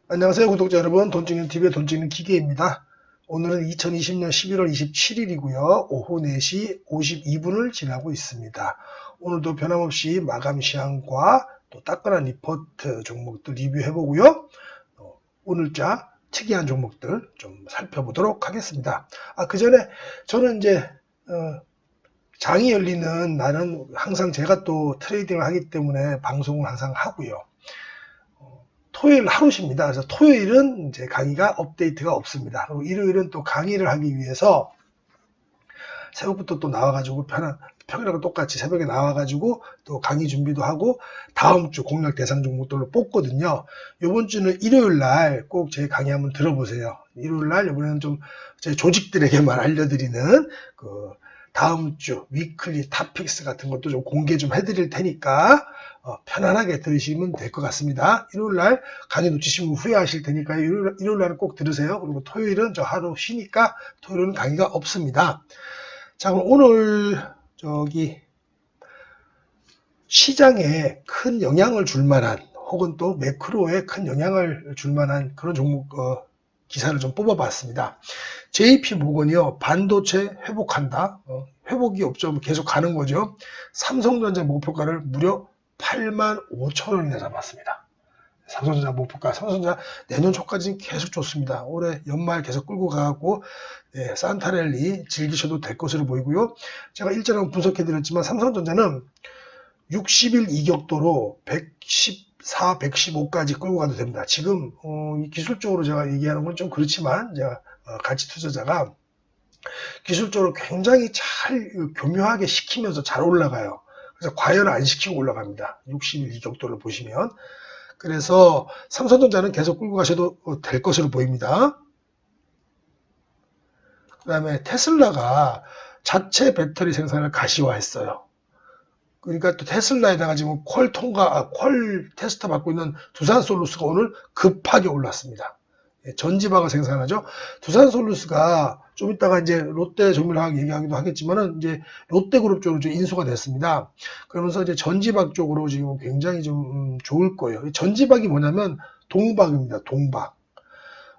안녕하세요 구독자 여러분, 돈찍는TV의 돈찍는 기계입니다. 오늘은 2020년 11월 27일이고요. 오후 4시 52분을 지나고 있습니다. 오늘도 변함없이 마감 시황과 또 따끈한 리포트 종목들 리뷰해보고요. 오늘자 특이한 종목들 좀 살펴보도록 하겠습니다. 그 전에 저는 이제 장이 열리는 날은 항상 제가 또 트레이딩을 하기 때문에 방송을 항상 하고요. 토요일 하루 쉽니다. 그래서 토요일은 이제 강의가 업데이트가 없습니다. 그리고 일요일은 또 강의를 하기 위해서 새벽부터 또 나와가지고 평일하고 똑같이 새벽에 나와가지고 또 강의 준비도 하고 다음 주 공략 대상 종목들로 뽑거든요. 이번 주는 일요일 날 꼭 제 강의 한번 들어보세요. 일요일 날 이번에는 좀 제 조직들에게만 알려드리는 그 다음 주 위클리 탑픽스 같은 것도 좀 공개 좀 해드릴 테니까 편안하게 들으시면 될 것 같습니다. 일요일날 강의 놓치시면 후회하실 테니까 일요일날은 꼭 들으세요. 그리고 토요일은 저 하루 쉬니까 토요일은 강의가 없습니다. 자, 그럼 오늘 시장에 큰 영향을 줄 만한 혹은 또 매크로에 큰 영향을 줄 만한 그런 종목 기사를 좀 뽑아봤습니다. JP모건이요, 반도체 회복한다. 회복이 없죠. 계속 가는 거죠. 삼성전자 목표가를 무려 85,000원이나 잡았습니다. 삼성전자 목표가, 삼성전자 내년 초까지는 계속 좋습니다. 올해 연말 계속 끌고 가고 산타랠리 즐기셔도 될 것으로 보이고요. 제가 일전에 분석해드렸지만 삼성전자는 60일 이격도로 114, 115까지 끌고 가도 됩니다. 지금 기술적으로 제가 얘기하는 건 좀 그렇지만 제가 가치 투자자가 기술적으로 굉장히 잘 교묘하게 시키면서 잘 올라가요. 그래서 과열 안 시키고 올라갑니다. 60일 이격도를 보시면. 그래서 삼성전자는 계속 끌고 가셔도 될 것으로 보입니다. 그 다음에 테슬라가 자체 배터리 생산을 가시화했어요. 그러니까 또 테슬라에다가 지금 퀄 테스트 받고 있는 두산솔루스가 오늘 급하게 올랐습니다. 전지박을 생산하죠. 두산솔루스가 좀 이따가 이제 롯데정밀화학 얘기하기도 하겠지만은 이제 롯데그룹 쪽으로 좀 인수가 됐습니다. 그러면서 이제 전지박 쪽으로 지금 굉장히 좀 좋을 거예요. 전지박이 뭐냐면 동박입니다. 동박.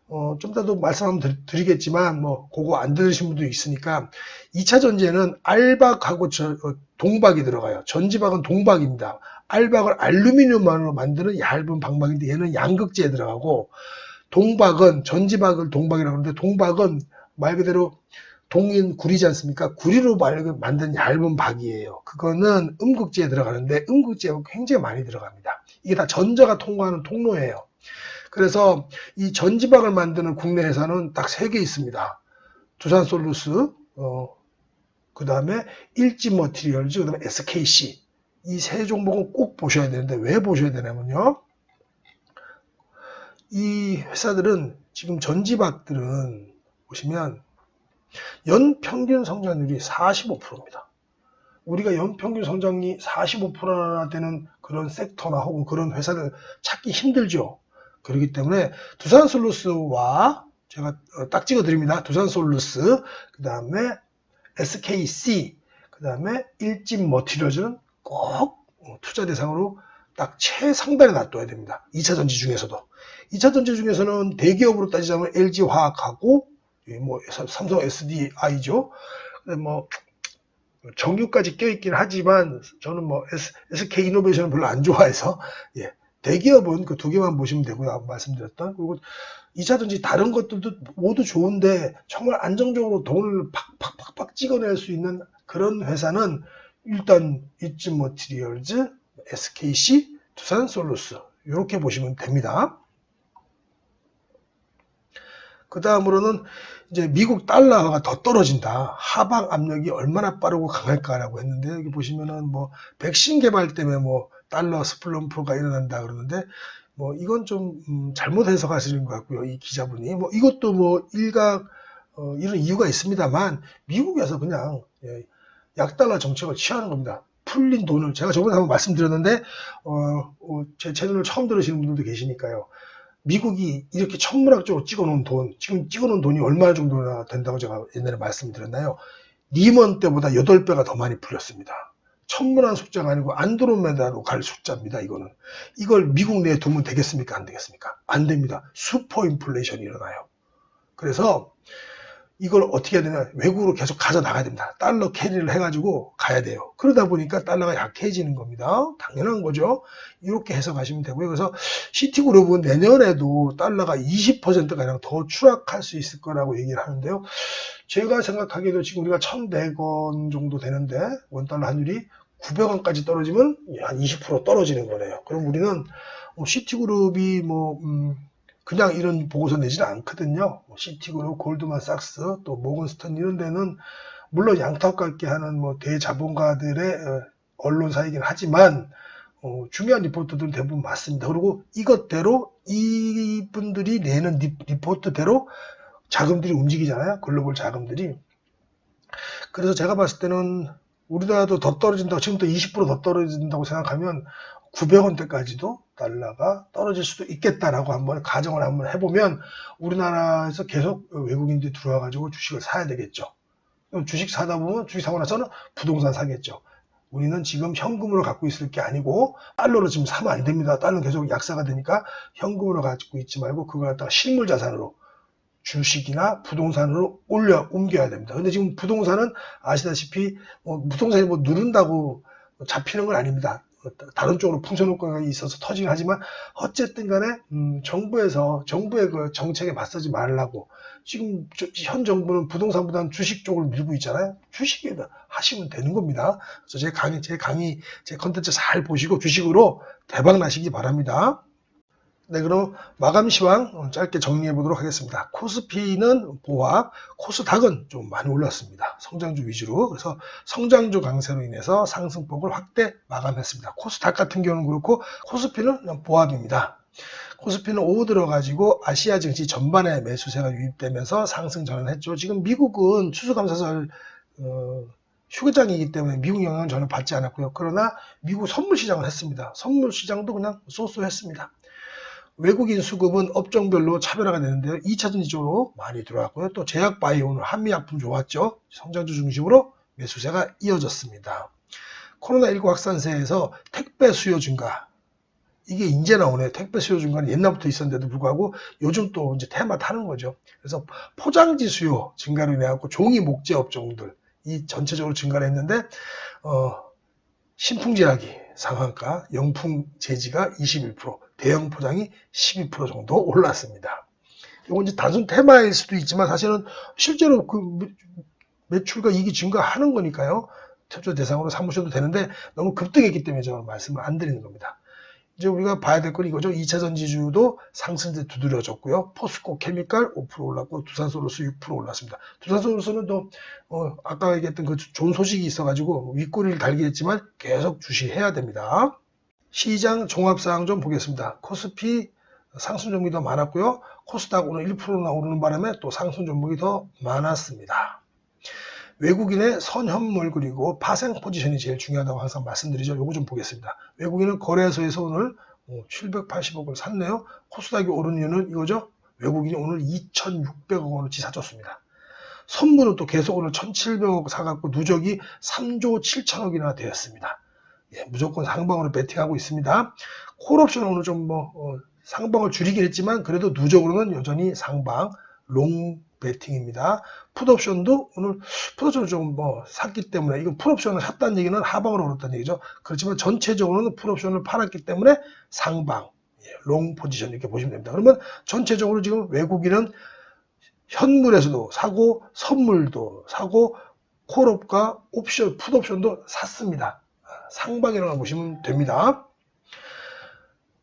좀 이따도 말씀 한번 드리겠지만 뭐 그거 안 들으신 분도 있으니까 2차 전지에는 알박하고 동박이 들어가요. 전지박은 동박입니다. 알박을 알루미늄으로 만드는 얇은 방박인데 얘는 양극재에 들어가고, 동박은 전지박을 동박이라고 하는데 동박은 말 그대로 동인 구리지 않습니까? 구리로 만든 얇은 박이에요. 그거는 음극재에 들어가는데 음극재가 굉장히 많이 들어갑니다. 이게 다 전자가 통과하는 통로예요. 그래서 이 전지박을 만드는 국내 회사는 딱 3개 있습니다. 두산솔루스, 그 다음에 일진머티리얼즈, 그 다음에 SKC. 이 3종목은 꼭 보셔야 되는데 왜 보셔야 되냐면요. 이 회사들은 지금 전지박들은 보시면 연평균 성장률이 45%입니다. 우리가 연평균 성장이 45%나 되는 그런 섹터나 혹은 그런 회사를 찾기 힘들죠. 그렇기 때문에 두산솔루스와 제가 딱 찍어드립니다. 두산솔루스, 그 다음에 SKC, 그 다음에 일진머티리얼즈는 꼭 투자 대상으로 딱 최상단에 놔둬야 됩니다. 2차 전지 중에서도. 2차 전지 중에서는 대기업으로 따지자면 LG화학하고 뭐 삼성 SDI죠. 뭐 정유까지 껴있긴 하지만 저는 뭐 SK이노베이션은 별로 안 좋아해서 대기업은 그 2개만 보시면 되고요. 말씀드렸던. 그리고 2차 전지 다른 것들도 모두 좋은데 정말 안정적으로 돈을 팍팍팍 찍어낼 수 있는 그런 회사는 일단 일진머티리얼즈, SKC, 두산솔루스 이렇게 보시면 됩니다. 그 다음으로는 이제 미국 달러가 더 떨어진다. 하방 압력이 얼마나 빠르고 강할까라고 했는데, 여기 보시면은 뭐 백신 개발 때문에 뭐 달러 스플럼프가 일어난다 그러는데, 뭐 이건 좀 잘못 해석하시는 것 같고요. 이 기자분이 뭐 이것도 뭐 일각 이런 이유가 있습니다만 미국에서 그냥 약달러 정책을 취하는 겁니다. 풀린 돈을 제가 저번에 한번 말씀드렸는데 제 채널을 처음 들으시는 분들도 계시니까요. 미국이 이렇게 천문학적으로 찍어놓은 돈, 지금 찍어놓은 돈이 얼마 정도나 된다고 제가 옛날에 말씀드렸나요? 리먼 때보다 8배가 더 많이 풀렸습니다. 천문학 숫자가 아니고 안드로메다로 갈 숫자입니다. 이걸 미국 내에 두면 되겠습니까? 안 되겠습니까? 안 됩니다. 슈퍼 인플레이션이 일어나요. 그래서 이걸 어떻게 해야 되냐, 외국으로 계속 가져 나가야 됩니다. 달러 캐리를 해가지고 가야 돼요. 그러다 보니까 달러가 약해지는 겁니다. 당연한 거죠. 이렇게 해석하시면 되고요. 그래서 시티그룹은 내년에도 달러가 20%가량 더 추락할 수 있을 거라고 얘기를 하는데요. 제가 생각하기에도 지금 우리가 1,100원 정도 되는데 원달러 환율이 900원까지 떨어지면 한 20% 떨어지는 거네요. 그럼 우리는 시티그룹이 그냥 이런 보고서 내지는 않거든요. 시티그룹, 골드만삭스, 또 모건스턴 이런 데는 물론 양턱같게 하는 대자본가들의 언론사이긴 하지만 중요한 리포트들은 대부분 맞습니다. 그리고 이것대로 이분들이 내는 리포트대로 자금들이 움직이잖아요. 글로벌 자금들이. 그래서 제가 봤을 때는 우리나라도 더 떨어진다고, 지금부터 20% 더 떨어진다고 생각하면 900원대까지도 달러가 떨어질 수도 있겠다라고 한번 가정을 한번 해보면 우리나라에서 계속 외국인들이 들어와가지고 주식을 사야 되겠죠. 그럼 주식 사다 보면 주식 사고 나서는 부동산 사겠죠. 우리는 지금 현금으로 갖고 있을 게 아니고 달러로 지금 사면 안 됩니다. 달러는 계속 약세가 되니까 현금으로 갖고 있지 말고 그걸 갖다가 실물 자산으로 주식이나 부동산으로 옮겨야 됩니다. 근데 지금 부동산은 아시다시피 부동산이 누른다고 잡히는 건 아닙니다. 다른 쪽으로 풍선 효과가 있어서 터지긴 하지만 어쨌든 간에 정부의 그 정책에 맞서지 말라고 지금 현 정부는 부동산보다는 주식 쪽을 밀고 있잖아요. 주식에 하시면 되는 겁니다. 그래서 제 컨텐츠 잘 보시고 주식으로 대박 나시기 바랍니다. 네, 그럼 마감 시황 짧게 정리해 보도록 하겠습니다. 코스피는 보합, 코스닥은 좀 많이 올랐습니다. 성장주 위주로. 그래서 성장주 강세로 인해서 상승폭을 확대 마감했습니다. 코스닥 같은 경우는 그렇고 코스피는 보합입니다. 코스피는 오후 들어가지고 아시아 증시 전반에 매수세가 유입되면서 상승 전환했죠. 지금 미국은 추수감사절 휴게장이기 때문에 미국 영향은 전혀 받지 않았고요. 그러나 미국 선물 시장을 했습니다. 선물 시장도 그냥 쏘쏘했습니다. 외국인 수급은 업종별로 차별화가 되는데요. 2차전지 쪽으로 많이 들어왔고요. 또 제약바이오 오늘 한미약품 좋았죠. 성장주 중심으로 매수세가 이어졌습니다. 코로나19 확산세에서 택배 수요 증가. 이게 이제 나오네요. 택배 수요 증가는 옛날부터 있었는데도 불구하고 요즘 또 이제 테마 타는 거죠. 그래서 포장지 수요 증가로 인해 갖고 종이 목재 업종들 이 전체적으로 증가를 했는데 신풍지라기 상한가, 영풍 재지가 21%, 대형 포장이 12% 정도 올랐습니다. 이건 이제 단순 테마일 수도 있지만 사실은 실제로 그 매출과 이익이 증가하는 거니까요. 투자 대상으로 삼으셔도 되는데 너무 급등했기 때문에 저는 말씀을 안 드리는 겁니다. 이제 우리가 봐야 될 건 이거죠. 2차 전지주도 상승세 두드려졌고요. 포스코 케미칼 5% 올랐고 두산솔루스 6% 올랐습니다. 두산솔루스는 또 아까 얘기했던 그 좋은 소식이 있어가지고 윗꼬리를 달게 했지만 계속 주시해야 됩니다. 시장 종합사항 좀 보겠습니다. 코스피 상승 종목이 더 많았고요. 코스닥 오늘 1%나 오르는 바람에 또 상승 종목이 더 많았습니다. 외국인의 선현물 그리고 파생 포지션이 제일 중요하다고 항상 말씀드리죠. 요거 좀 보겠습니다. 외국인은 거래소에서 오늘 780억을 샀네요. 코스닥이 오른 이유는 이거죠. 외국인이 오늘 2,600억 원어치 사줬습니다. 선물은 또 계속 오늘 1,700억 사갖고 누적이 3조 7천억이나 되었습니다. 예, 무조건 상방으로 배팅하고 있습니다. 콜옵션은 오늘 좀 상방을 줄이긴 했지만 그래도 누적으로는 여전히 상방 롱 배팅입니다. 풋옵션도 오늘 풋옵션을 좀 샀기 때문에 이건 풋옵션을 샀다는 얘기는 하방으로 오르다는 얘기죠. 그렇지만 전체적으로는 풋옵션을 팔았기 때문에 상방 롱 포지션 이렇게 보시면 됩니다. 그러면 전체적으로 지금 외국인은 현물에서도 사고 선물도 사고 콜옵과 옵션 풋옵션도 샀습니다. 상방이라고 보시면 됩니다.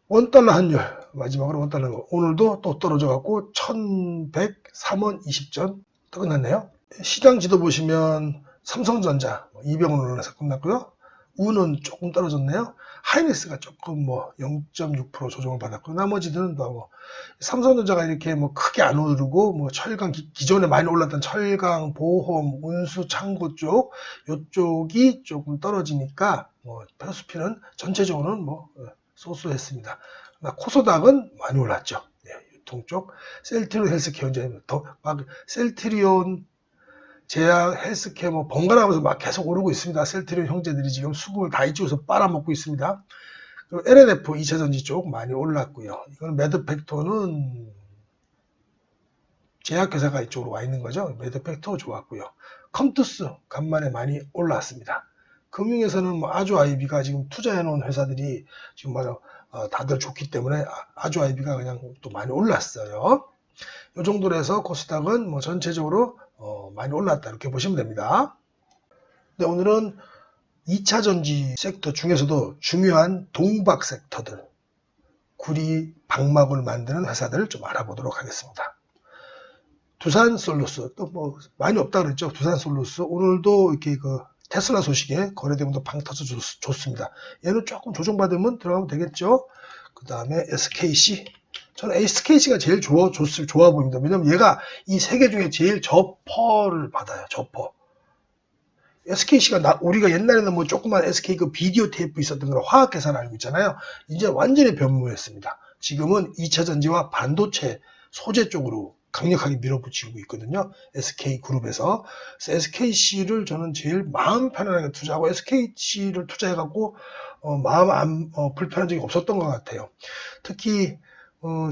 원달러 환율 마지막으로 원달러 오늘도 또 떨어져 갖고 1103원 20전 또 끝났네요. 시장 지도 보시면 삼성전자 200원 올라서 끝났고요. 우는 조금 떨어졌네요. 하이닉스가 조금 0.6% 조정을 받았고 나머지들은 삼성전자가 이렇게 크게 안 오르고 철강 기존에 많이 올랐던 철강, 보험, 운수, 창고 쪽 요쪽이 조금 떨어지니까 코스피는 전체적으로는 소소했습니다. 코소닥은 많이 올랐죠. 예, 유통 쪽 셀트리온 헬스케어 이제 셀트리온 제약, 헬스케어 뭐 번갈아가면서 막 계속 오르고 있습니다. 셀트리온 형제들이 지금 수급을 다 이쪽에서 빨아먹고 있습니다. 그리고 LNF 2차전지 쪽 많이 올랐고요. 이거는 매드팩토는 제약회사가 이쪽으로 와 있는 거죠. 매드팩토 좋았고요. 컴투스 간만에 많이 올랐습니다. 금융에서는 뭐 아주아이비가 지금 투자해놓은 회사들이 지금 다들 좋기 때문에 아주아이비가 그냥 또 많이 올랐어요. 이 정도로 해서 코스닥은 뭐 전체적으로 많이 올랐다 이렇게 보시면 됩니다. 근데 오늘은 2차 전지 섹터 중에서도 중요한 동박 섹터들, 구리 방막을 만드는 회사들을 좀 알아보도록 하겠습니다. 두산솔루스, 또 뭐 많이 없다 그랬죠. 두산솔루스 오늘도 이렇게 그 테슬라 소식에 거래대금도 팡 터져 좋습니다. 얘는 조금 조정받으면 들어가면 되겠죠. 그 다음에 SKC, 저는 SKC가 제일 좋아 보입니다. 왜냐면 얘가 이 세 개 중에 제일 저퍼를 받아요. 저퍼. SKC가 우리가 옛날에는 뭐 조그만 SK 그 비디오 테이프 있었던 그런 화학회사를 알고 있잖아요. 이제 완전히 변모했습니다. 지금은 2차 전지와 반도체 소재 쪽으로 강력하게 밀어붙이고 있거든요. SK그룹에서. 그래서 SKC를 저는 제일 마음 편안하게 투자하고 SKC를 투자해갖고 마음 불편한 적이 없었던 것 같아요. 특히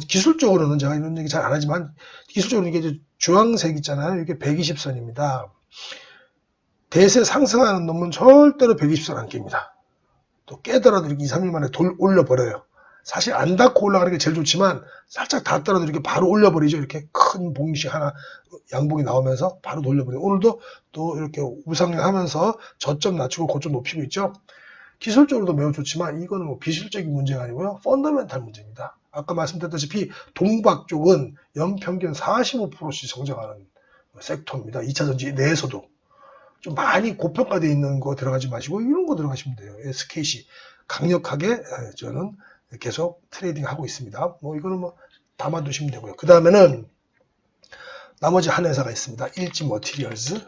기술적으로는 제가 이런 얘기 잘 안 하지만 기술적으로 이게 이제 주황색 있잖아요. 이게 120선입니다. 대세 상승하는 놈은 절대로 120선 안 깹니다. 또 깨더라도 이렇게 2, 3일 만에 올려버려요. 사실 안 닿고 올라가는 게 제일 좋지만 살짝 닿더라도 이렇게 바로 올려버리죠. 이렇게 큰 봉식 하나 양봉이 나오면서 바로 올려버려요. 오늘도 또 이렇게 우상향하면서 저점 낮추고 고점 높이고 있죠. 기술적으로도 매우 좋지만 이거는 뭐 비술적인 문제가 아니고요. 펀더멘탈 문제입니다. 아까 말씀드렸다시피 동박 쪽은 연평균 45%씩 성장하는 섹터입니다. 2차전지 내에서도. 좀 많이 고평가되어 있는 거 들어가지 마시고 이런 거 들어가시면 돼요. SKC 강력하게 저는 계속 트레이딩 하고 있습니다. 뭐 이거는 뭐 담아두시면 되고요. 그 다음에는 나머지 한 회사가 있습니다. 일지머티리얼즈.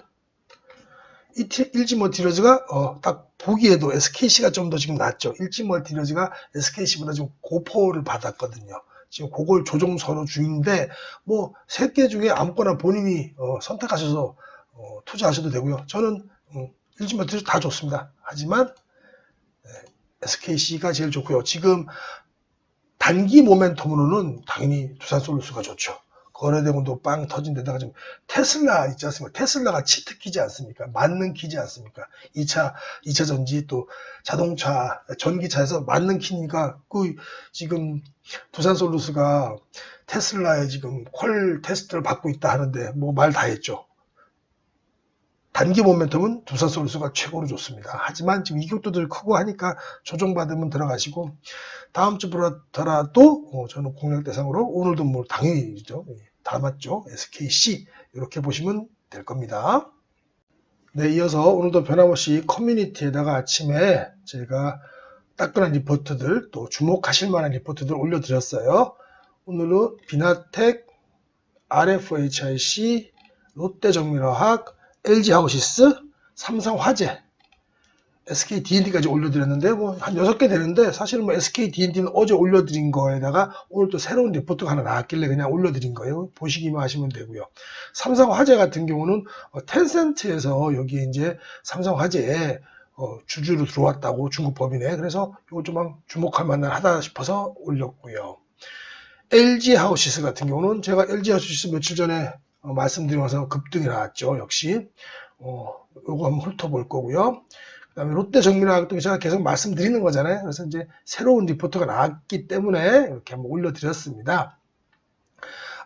일지머티리얼즈가 딱 보기에도 SKC가 좀 더 지금 낫죠. 일지머티리얼즈가 SKC보다 좀 고포를 받았거든요. 지금 그걸 조정서로 중인데 뭐 세 개 중에 아무거나 본인이 선택하셔서 투자하셔도 되고요. 저는 일지머티리얼즈 다 좋습니다. 하지만 SKC가 제일 좋고요. 지금 단기 모멘텀으로는 당연히 두산솔루스가 좋죠. 거래대금도 빵 터진 데다가 지금 테슬라 있지 않습니까? 테슬라가 치트 키지 않습니까? 만능 키지 않습니까? 2차 전지 또 자동차, 전기차에서 만능 키니까 지금 두산솔루스가 테슬라에 지금 퀄 테스트를 받고 있다 하는데 뭐 말 다 했죠. 단기 모멘텀은 두산솔루스가 최고로 좋습니다. 하지만 지금 이격도들 크고 하니까 조정받으면 들어가시고 다음 주부터라도 저는 공략 대상으로 오늘도 뭐 당연히죠. 다 맞죠. SKC 이렇게 보시면 될 겁니다. 네, 이어서 오늘도 변함없이 커뮤니티에다가 아침에 제가 따끈한 리포트들 또 주목하실 만한 리포트들 올려드렸어요. 오늘은 비나텍, RFHIC, 롯데정밀화학, LG하우시스, 삼성화재, SKD&D까지 올려드렸는데 뭐 한 6개 되는데 사실은 뭐 SKD&D는 어제 올려드린 거에다가 오늘 또 새로운 리포트가 하나 나왔길래 그냥 올려드린 거예요. 보시기만 하시면 되고요. 삼성화재 같은 경우는 텐센트에서 여기 이제 삼성화재에 주주로 들어왔다고 중국 법인에 그래서 이거 좀 주목할 만하다 싶어서 올렸고요. LG하우시스 같은 경우는 제가 LG하우시스 며칠 전에 말씀드리면서 급등이 나왔죠. 역시 요거 한번 훑어볼 거고요. 그 다음에 롯데정밀화학도 제가 계속 말씀드리는 거잖아요. 그래서 이제 새로운 리포트가 나왔기 때문에 이렇게 한번 올려드렸습니다.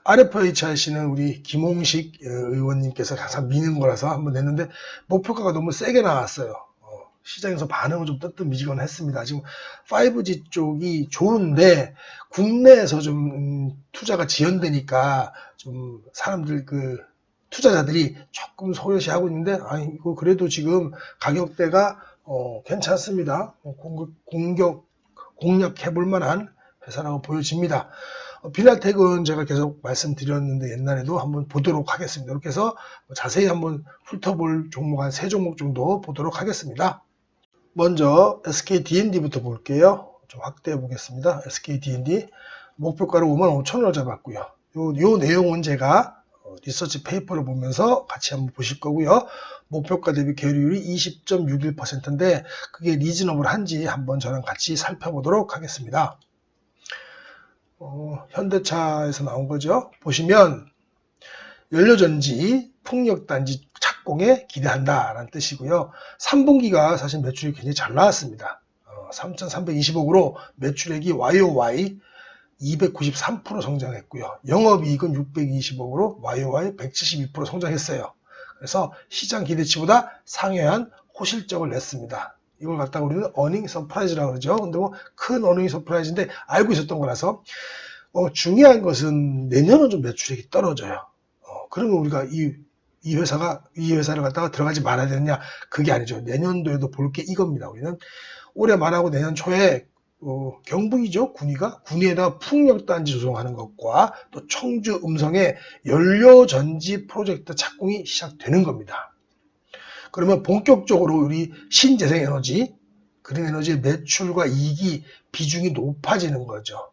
RFHIC는 우리 김홍식 의원님께서 항상 미는 거라서 한번 냈는데 목표가가 너무 세게 나왔어요. 시장에서 반응은 좀 뜨뜻미지근했습니다. 지금 5G 쪽이 좋은데 국내에서 좀 투자가 지연되니까 좀 사람들 투자자들이 조금 소요시하고 있는데 이거 그래도 지금 가격대가 괜찮습니다. 공략해볼 만한 회사라고 보여집니다. 비나텍은 제가 계속 말씀드렸는데 옛날에도 한번 보도록 하겠습니다. 이렇게 해서 자세히 한번 훑어볼 종목 한 3종목 정도 보도록 하겠습니다. 먼저 SKD&D부터 볼게요. 좀 확대해 보겠습니다. SKD&D 목표가를 55,000원을 잡았고요. 요 내용은 제가 리서치 페이퍼를 보면서 같이 한번 보실 거고요. 목표가 대비 계류율이 20.61%인데 그게 리즈너블한지 한번 저랑 같이 살펴보도록 하겠습니다. 현대차에서 나온 거죠. 보시면 연료전지 풍력단지 착공에 기대한다라는 뜻이고요. 3분기가 사실 매출이 굉장히 잘 나왔습니다. 3,320억으로 매출액이 YOY 293% 성장했고요. 영업이익은 620억으로 YOY 172% 성장했어요. 그래서 시장 기대치보다 상회한 호실적을 냈습니다. 이걸 갖다가 우리는 어닝 서프라이즈라고 그러죠. 근데 뭐 큰 어닝 서프라이즈인데 알고 있었던 거라서 중요한 것은 내년은 좀 매출액이 떨어져요. 그러면 우리가 이 회사를 갖다가 들어가지 말아야 되느냐? 그게 아니죠. 내년도에도 볼 게 이겁니다. 우리는 올해 말하고 내년 초에 경북이죠. 군위에다가 풍력단지 조성하는 것과 또 청주 음성의 연료전지 프로젝트 착공이 시작되는 겁니다. 그러면 본격적으로 우리 신재생에너지, 그린에너지의 매출과 이익이 비중이 높아지는 거죠.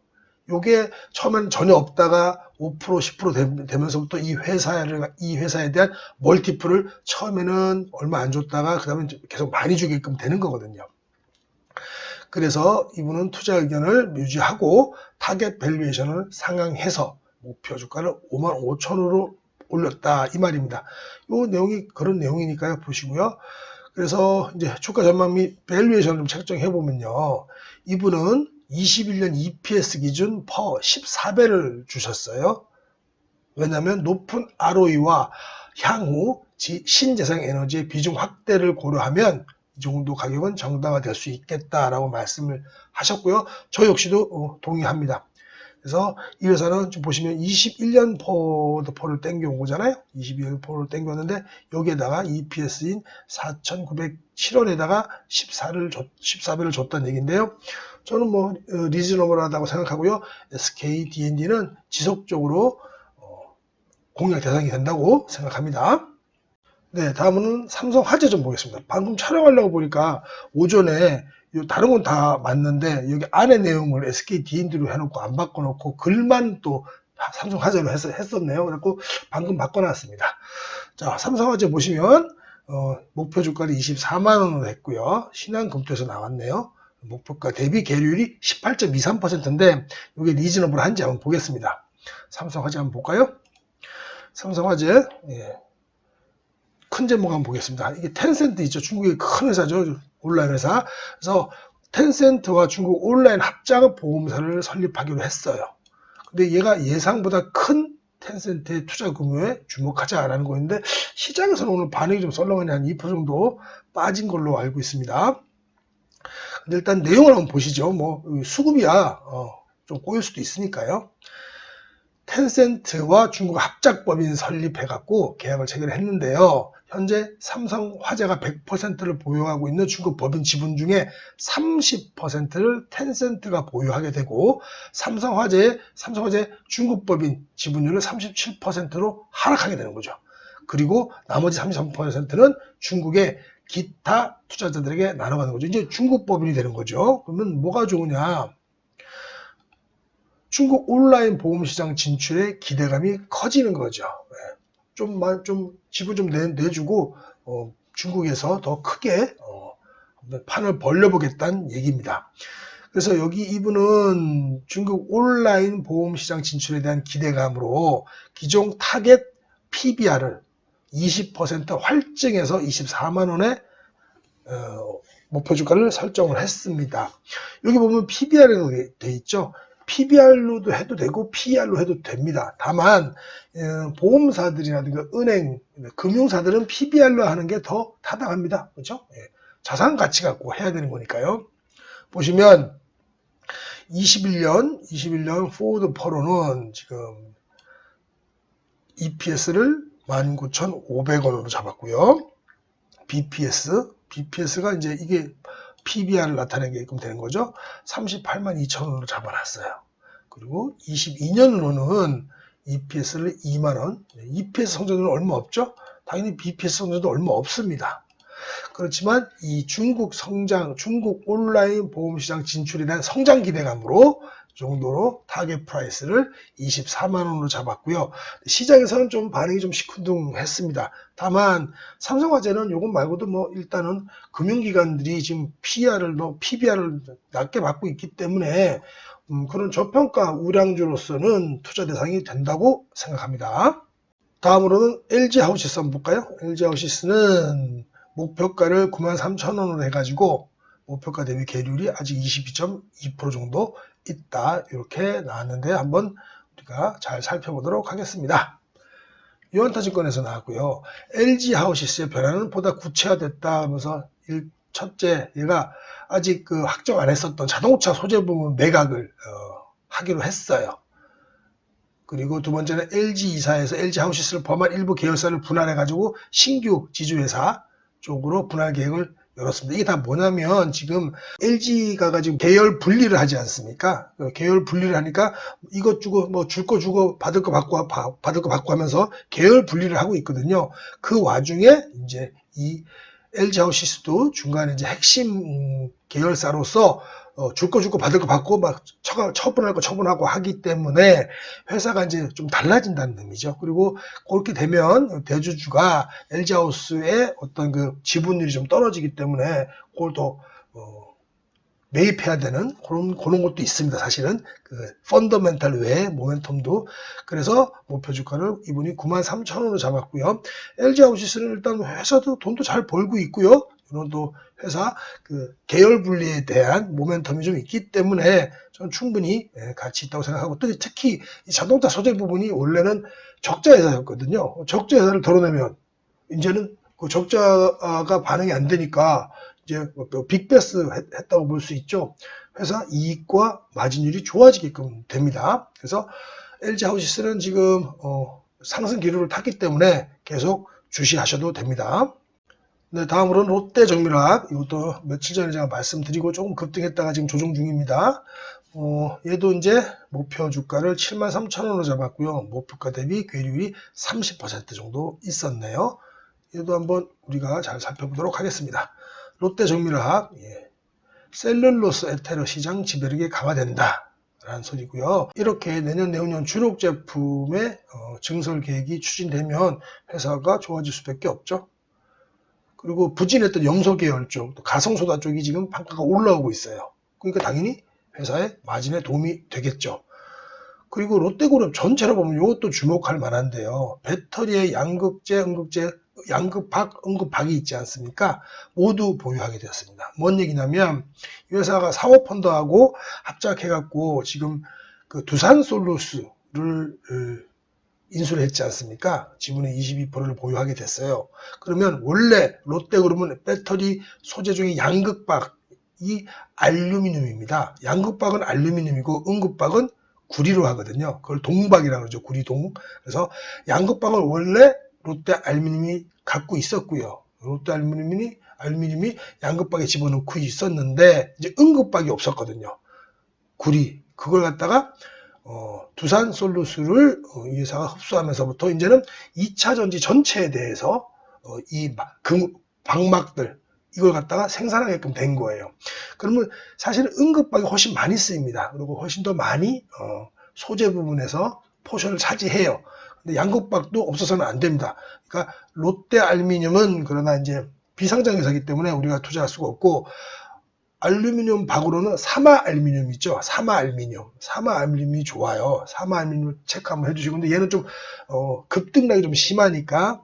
요게 처음에는 전혀 없다가 5% 10% 되면서부터 이 회사에 대한 멀티플을 처음에는 얼마 안 줬다가 그 다음에 계속 많이 주게끔 되는 거거든요. 그래서 이분은 투자 의견을 유지하고 타겟 밸류에이션을 상향해서 목표 주가를 55,000원으로 올렸다 이 말입니다. 이 내용이 그런 내용이니까요. 보시고요. 그래서 이제 주가 전망 및 밸류에이션을 좀 책정해 보면요. 이분은 21년 EPS 기준 퍼 14배를 주셨어요. 왜냐하면 높은 ROE와 향후 신재생 에너지의 비중 확대를 고려하면 이 정도 가격은 정당화될 수 있겠다라고 말씀을 하셨고요. 저 역시도 동의합니다. 그래서 이 회사는 좀 보시면 21년 포를 땡겨온 거잖아요. 21년 포를 땡겼는데 여기에다가 EPS인 4,907원에다가 14배를 줬다는 얘기인데요. 저는 뭐 리즈너블하다고 생각하고요. SK D&D는 지속적으로 공략 대상이 된다고 생각합니다. 네, 다음은 삼성화재 좀 보겠습니다. 방금 촬영하려고 보니까 오전에 다른 건 다 맞는데 여기 안에 내용을 SK D&D로 해놓고 안 바꿔놓고 글만 또 삼성화재로 했었네요. 그래서 방금 바꿔놨습니다. 자, 삼성화재 보시면 목표 주가를 24만 원으로 했고요. 신한금토에서 나왔네요. 목표가 대비 계류율이 18.23%인데 이게 리즈너블한지 한번 보겠습니다. 삼성화재 한번 볼까요? 삼성화재 큰 제목 한번 보겠습니다. 이게 텐센트 있죠. 중국의 큰 회사죠. 온라인 회사. 그래서 텐센트와 중국 온라인 합작 보험사를 설립하기로 했어요. 근데 얘가 예상보다 큰 텐센트의 투자 규모에 주목하자라는 거였는데 시장에서는 오늘 반응이 좀 썰렁하니 한 2% 정도 빠진 걸로 알고 있습니다. 근데 일단 내용을 한번 보시죠. 뭐 수급이야 좀 꼬일 수도 있으니까요. 텐센트와 중국 합작법인 설립해갖고 계약을 체결했는데요. 현재 삼성화재가 100%를 보유하고 있는 중국 법인 지분 중에 30%를 텐센트가 보유하게 되고 삼성화재 중국 법인 지분율을 37%로 하락하게 되는 거죠. 그리고 나머지 33%는 중국의 기타 투자자들에게 나눠가는 거죠. 이제 중국 법인이 되는 거죠. 그러면 뭐가 좋으냐? 중국 온라인 보험시장 진출에 기대감이 커지는 거죠. 좀 지분 좀 내주고 중국에서 더 크게 판을 벌려보겠다는 얘기입니다. 그래서 여기 이분은 중국 온라인 보험시장 진출에 대한 기대감으로 기존 타겟 PBR을 20% 활증해서 24만 원에 목표 주가를 설정을 했습니다. 여기 보면 PBR이라고 돼 있죠. PBR로도 해도 되고 PER로 해도 됩니다. 다만 보험사들이라든가 은행, 금융사들은 PBR로 하는 게 더 타당합니다. 그렇죠? 자산 가치 갖고 해야 되는 거니까요. 보시면 21년 포워드 퍼로는 지금 EPS를 19,500원으로 잡았고요. BPS가 이제 이게 PBR을 나타내게끔 되는 거죠. 38만 2천원으로 잡아놨어요. 그리고 22년으로는 EPS를 2만원. EPS 성장률은 얼마 없죠? 당연히 BPS 성장도 얼마 없습니다. 그렇지만 이 중국 온라인 보험시장 진출에 대한 성장 기대감으로 정도로 타겟 프라이스를 24만 원으로 잡았고요. 시장에서는 좀 반응이 좀 시큰둥했습니다. 다만 삼성화재는 요것 말고도 뭐 일단은 금융기관들이 지금 PBR을 낮게 받고 있기 때문에 그런 저평가 우량주로서는 투자 대상이 된다고 생각합니다. 다음으로는 LG하우시스 한번 볼까요? LG하우시스는 목표가를 93,000원으로 해가지고 목표가 대비 계율이 아직 22.2% 정도 있다. 이렇게 나왔는데 한번 우리가 잘 살펴보도록 하겠습니다. 유한타증권에서 나왔고요. LG하우시스의 변화는 보다 구체화됐다 하면서 첫째, 얘가 아직 그 확정 안 했었던 자동차 소재 부분 매각을 하기로 했어요. 그리고 두 번째는 LG 이사에서 LG하우시스를 포함한 일부 계열사를 분할해가지고 신규 지주회사 쪽으로 분할 계획을 열었습니다. 이게 다 뭐냐면 지금 LG가 지금 계열 분리를 하지 않습니까? 계열 분리를 하니까 이것 주고 뭐 줄 거 주고 받을 거 받고 하면서 계열 분리를 하고 있거든요. 그 와중에 이제 이 LG하우시스도 중간에 이제 핵심 계열사로서 줄 거 주고 받을 거 받고 막 처분할 거 처분하고 하기 때문에 회사가 이제 좀 달라진다는 의미죠. 그리고 그렇게 되면 대주주가 LG하우스의 어떤 그 지분율이 좀 떨어지기 때문에 그걸 또 매입해야 되는 그런 것도 있습니다. 사실은 그 펀더멘탈 외에 모멘텀도. 그래서 목표 주가를 이분이 93,000원으로 잡았고요. LG하우시스는 일단 회사도 돈도 잘 벌고 있고요. 이런 또 회사 그 계열 분리에 대한 모멘텀이 좀 있기 때문에 저는 충분히 가치 있다고 생각하고, 또 특히 이 자동차 소재 부분이 원래는 적자 회사였거든요. 적자 회사를 덜어내면 이제는 그 적자가 반응이 안 되니까 이제 빅베스 했다고 볼 수 있죠. 회사 이익과 마진율이 좋아지게끔 됩니다. 그래서 LG하우시스는 지금 상승 기류를 탔기 때문에 계속 주시하셔도 됩니다. 네, 다음으로는 롯데정밀화학. 이것도 며칠 전에 제가 말씀드리고 조금 급등했다가 지금 조정 중입니다. 얘도 이제 목표 주가를 73,000원으로 잡았고요. 목표가 대비 괴율이 30% 정도 있었네요. 얘도 한번 우리가 잘 살펴보도록 하겠습니다. 롯데정밀화학, 셀룰로스 에테르 시장 지배력이 강화된다 라는 소리고요. 이렇게 내년 내후년 주력 제품의 증설 계획이 추진되면 회사가 좋아질 수밖에 없죠. 그리고 부진했던 염소 계열 쪽, 또 가성소다 쪽이 지금 판가가 올라오고 있어요. 그러니까 당연히 회사의 마진에 도움이 되겠죠. 그리고 롯데그룹 전체로 보면 이것도 주목할 만한데요. 배터리의 양극재, 양극박, 응급박이 있지 않습니까? 모두 보유하게 되었습니다. 뭔 얘기냐면 이 회사가 사모펀드하고 합작해갖고 지금 그 두산솔루스를 인수를 했지 않습니까? 지분의 22%를 보유하게 됐어요. 그러면 원래 롯데그룹은 배터리 소재 중에 양극박이 알루미늄입니다. 양극박은 알루미늄이고 응급박은 구리로 하거든요. 그걸 동박이라고 그러죠. 구리동. 그래서 양극박을 원래 롯데 알루미늄이 갖고 있었고요. 롯데 알루미늄이 양극박에 집어넣고 있었는데 이제 응급박이 없었거든요. 구리. 그걸 갖다가 두산솔루스를 이 회사가 흡수하면서부터 이제는 2차 전지 전체에 대해서 이 방막들 이걸 갖다가 생산하게끔 된 거예요. 그러면 사실은 응급박이 훨씬 많이 쓰입니다. 그리고 훨씬 더 많이 소재 부분에서 포션을 차지해요. 근데 양극박도 없어서는 안 됩니다. 그러니까 롯데 알루미늄은 그러나 이제 비상장 회사이기 때문에 우리가 투자할 수가 없고, 알루미늄 박으로는 사마 알루미늄 있죠. 사마 알루미늄이 좋아요. 사마 알루미늄 체크 한번 해주시고, 근데 얘는 좀 급등락이 좀 심하니까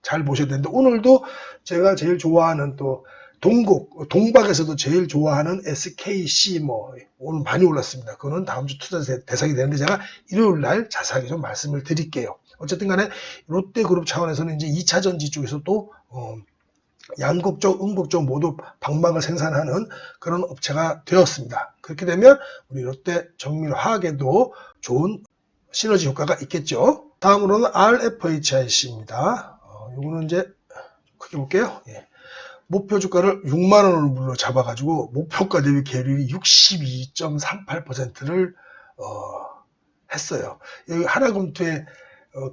잘 보셔야 되는데, 오늘도 제가 제일 좋아하는 또 동박에서도 제일 좋아하는 SKC 오늘 많이 올랐습니다. 그거는 다음 주 투자 대상이 되는데 제가 일요일 날 자세하게 좀 말씀을 드릴게요. 어쨌든 간에 롯데그룹 차원에서는 이제 2차 전지 쪽에서도 양극적, 응극적 모두 방막을 생산하는 그런 업체가 되었습니다. 그렇게 되면 우리 롯데정밀화학에도 좋은 시너지 효과가 있겠죠. 다음으로는 RFHIC입니다. 이거는 이제 크게 볼게요. 목표 주가를 6만 원으로 잡아가지고 목표가 대비 계율이 62.38%를 했어요. 여기 하나금투의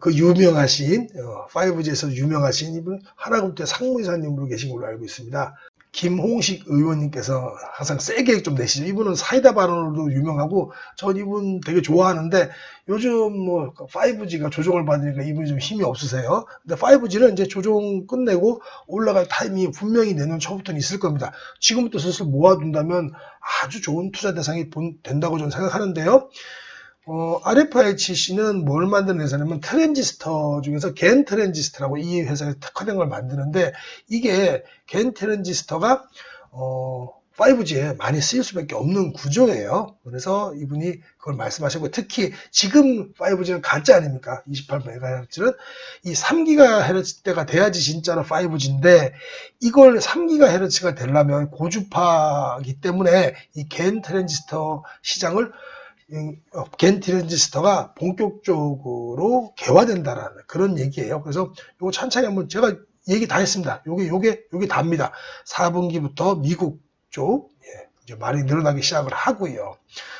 그 유명하신 5G에서 유명하신 이분 하나금투의 상무이사님으로 계신 걸로 알고 있습니다. 김홍식 의원님께서 항상 세게 좀 내시죠. 이분은 사이다 발언으로도 유명하고 전 이분 되게 좋아하는데 요즘 뭐 5G가 조종을 받으니까 이분이 좀 힘이 없으세요. 근데 5G는 이제 조종 끝내고 올라갈 타이밍이 분명히 내년 초부터는 있을 겁니다. 지금부터 슬슬 모아둔다면 아주 좋은 투자 대상이 된다고 저는 생각하는데요. RFIC는 뭘 만드는 회사냐면 트랜지스터 중에서 겐 트랜지스터라고 이 회사에 특화된 걸 만드는데 이게 겐 트랜지스터가 5G에 많이 쓰일 수밖에 없는 구조예요. 그래서 이분이 그걸 말씀하시고 특히 지금 5G는 가짜 아닙니까? 28MHz는 이 3GHz대가 돼야지 진짜로 5G인데 이걸 3GHz가 되려면 고주파이기 때문에 이 겐 트랜지스터 시장을 겐 트랜지스터가 본격적으로 개화된다라는 그런 얘기예요. 그래서 이거 천천히 한번 제가 얘기 다 했습니다. 요게 답니다. 4분기부터 미국 쪽 이제 많이 늘어나기 시작을 하고요.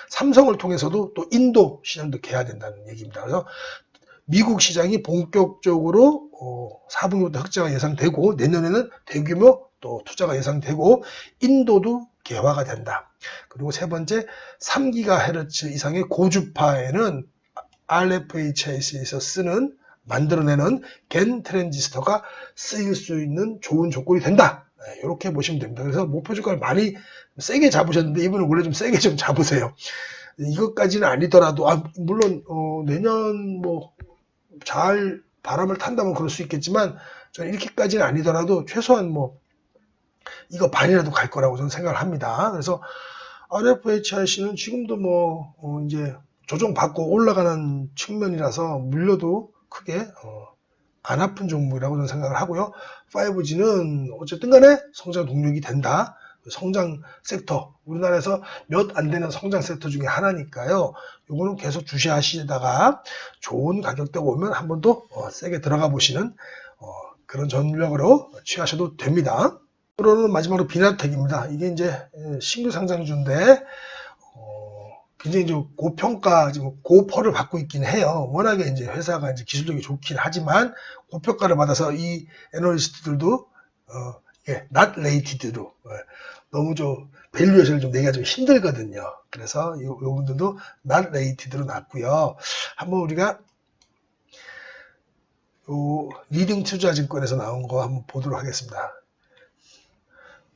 삼성을 통해서도 또 인도 시장도 개화된다는 얘기입니다. 그래서 미국 시장이 본격적으로 4분기부터 흑자가 예상되고 내년에는 대규모 또 투자가 예상되고 인도도 개화가 된다. 그리고 세 번째 3GHz 이상의 고주파에는 RFIC에서 만들어내는 겐 트랜지스터가 쓰일 수 있는 좋은 조건이 된다. 이렇게 보시면 됩니다. 그래서 목표 주가를 많이 세게 잡으셨는데 이분은 원래 좀 세게 좀 잡으세요. 이것까지는 아니더라도 물론 내년 뭐 잘 바람을 탄다면 그럴 수 있겠지만 저는 이렇게까지는 아니더라도 최소한 뭐 이거 반이라도 갈 거라고 저는 생각을 합니다. 그래서 RFIC는 지금도 뭐 이제 조정받고 올라가는 측면이라서 물려도 크게 안 아픈 종목이라고 저는 생각을 하고요. 5G는 어쨌든 간에 성장 동력이 된다. 성장 섹터, 우리나라에서 몇 안 되는 성장 섹터 중에 하나니까요. 요거는 계속 주시하시다가 좋은 가격대가 오면 한 번 더 세게 들어가 보시는 그런 전략으로 취하셔도 됩니다. 앞으로는 마지막으로 비나텍입니다. 이게 이제 신규 상장주인데 굉장히 좀 고평가, 지금 고퍼를 받고 있긴 해요. 워낙에 이제 회사가 이제 기술력이 좋긴 하지만 고평가를 받아서 이 애널리스트들도 이게 not rated로 너무 좀 밸류에이션을 좀 내기가 좀 힘들거든요. 그래서 요 분들도 not rated로 놨고요. 한번 우리가 요 리딩 투자증권에서 나온 거 한번 보도록 하겠습니다.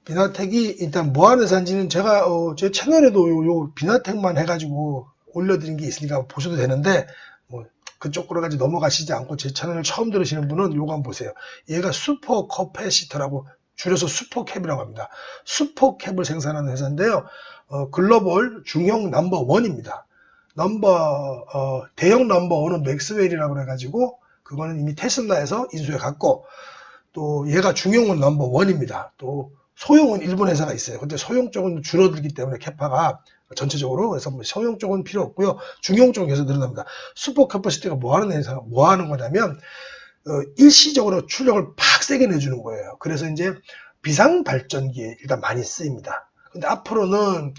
비나텍이 일단 뭐 하는 회사인지는 제가 제 채널에도 요 비나텍만 해가지고 올려드린 게 있으니까 보셔도 되는데 뭐 그쪽으로 가지 넘어가시지 않고 제 채널을 처음 들으시는 분은 요거 한번 보세요. 얘가 슈퍼 커패시터라고 줄여서 슈퍼캡이라고 합니다. 슈퍼캡을 생산하는 회사인데요. 글로벌 중형 넘버1입니다. 대형 넘버1은 맥스웰이라고 해가지고 그거는 이미 테슬라에서 인수해 갔고 또 얘가 중형은 넘버1입니다. 또 소형은 일본 회사가 있어요. 근데 소형 쪽은 줄어들기 때문에 캐파가 전체적으로 그래서 뭐 소형 쪽은 필요 없고요. 중형 쪽은 계속 늘어납니다. 슈퍼 캐퍼시티가 뭐 하는 거냐면 일시적으로 출력을 팍 세게 내주는 거예요. 그래서 이제 비상 발전기에 일단 많이 쓰입니다. 근데 앞으로는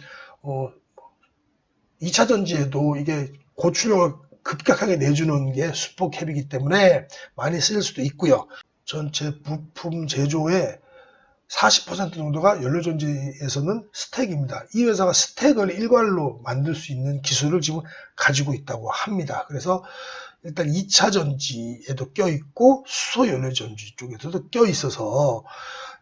2차 전지에도 이게 고출력을 급격하게 내주는 게 슈퍼캡이기 때문에 많이 쓰일 수도 있고요. 전체 부품 제조의 40% 정도가 연료전지에서는 스택입니다. 이 회사가 스택을 일괄로 만들 수 있는 기술을 지금 가지고 있다고 합니다. 그래서 일단 2차 전지에도 껴있고 수소 연료전지 쪽에서도 껴있어서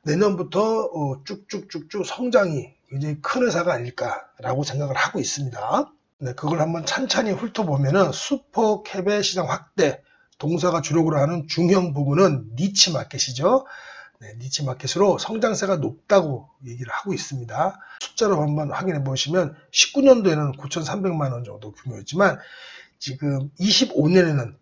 내년부터 쭉쭉쭉쭉 성장이 굉장히 큰 회사가 아닐까라고 생각을 하고 있습니다. 네, 그걸 한번 찬찬히 훑어보면은 슈퍼캡의 시장 확대, 동사가 주력으로 하는 중형 부분은 니치 마켓이죠. 네, 니치 마켓으로 성장세가 높다고 얘기를 하고 있습니다. 숫자로 한번 확인해 보시면 19년도에는 9,300만 원 정도 규모였지만 지금 25년에는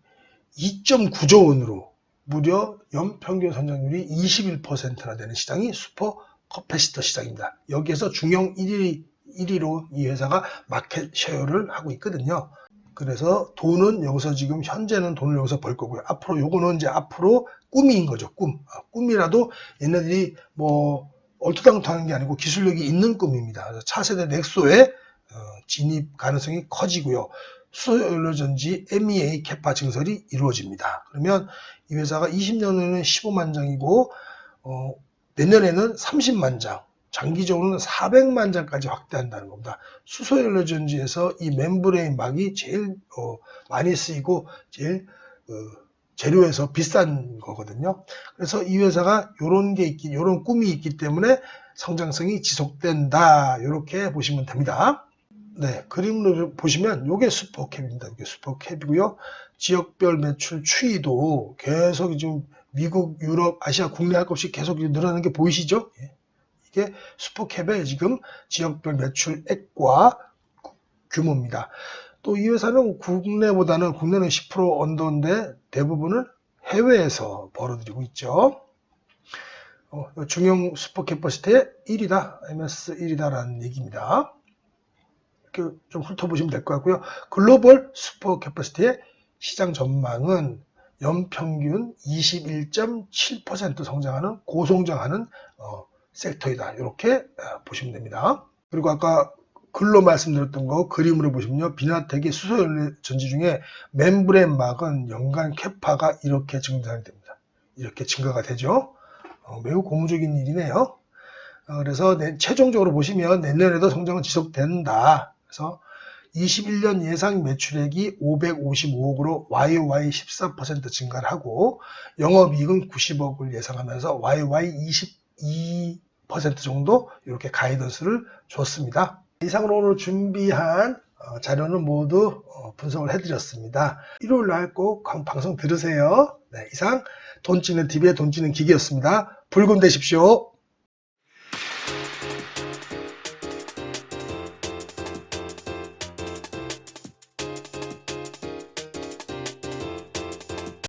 2.9조 원으로 무려 연평균 성장률이 21%나 되는 시장이 슈퍼 커패시터 시장입니다. 여기에서 중형 1위로 이 회사가 마켓 쉐어를 하고 있거든요. 그래서 돈은 여기서 지금 현재는 돈을 여기서 벌 거고요. 앞으로 요거는 이제 앞으로 꿈인 거죠. 꿈이라도 얘네들이 뭐 얼토당토하는 게 아니고 기술력이 있는 꿈입니다. 그래서 차세대 넥소에 진입 가능성이 커지고요. 수소연료전지 MEA 캐파 증설이 이루어집니다. 그러면 이 회사가 20년 후에는 15만 장이고 내년에는 30만 장, 장기적으로는 400만 장까지 확대한다는 겁니다. 수소연료전지에서 이 멤브레인 막이 제일 많이 쓰이고 제일 재료에서 비싼 거거든요. 그래서 이 회사가 요런 꿈이 있기 때문에 성장성이 지속된다. 이렇게 보시면 됩니다. 네, 그림으로 보시면 요게 슈퍼캡입니다. 이게 슈퍼캡이고요. 지역별 매출 추이도 계속 지금 미국, 유럽, 아시아 국내 할 것 없이 계속 늘어나는 게 보이시죠? 이게 슈퍼캡의 지금 지역별 매출액과 규모입니다. 또 이 회사는 국내는 10% 언더인데 대부분을 해외에서 벌어들이고 있죠. 중형 슈퍼캐퍼시티의 1위다, MS 1위다라는 얘기입니다. 이렇게 좀 훑어보시면 될 것 같고요. 글로벌 슈퍼캐퍼시티의 시장 전망은 연평균 21.7% 성장하는 고성장하는 섹터이다. 이렇게 보시면 됩니다. 그리고 아까 글로 말씀드렸던 거 그림으로 보시면요. 비나텍의 수소연료 전지 중에 멤브레인 막은 연간 캐파가 이렇게 증가가 됩니다. 이렇게 증가가 되죠. 매우 고무적인 일이네요. 그래서 최종적으로 보시면 내년에도 성장은 지속된다. 그래서 21년 예상 매출액이 555억으로 YOY 14% 증가를 하고 영업이익은 90억을 예상하면서 YOY 22% 정도 이렇게 가이던스를 줬습니다. 이상으로 오늘 준비한 자료는 모두 분석을 해드렸습니다. 일요일 날 꼭 방송 들으세요. 네, 이상 돈 찌는 TV의 돈 찌는 기계였습니다. 불금 되십시오.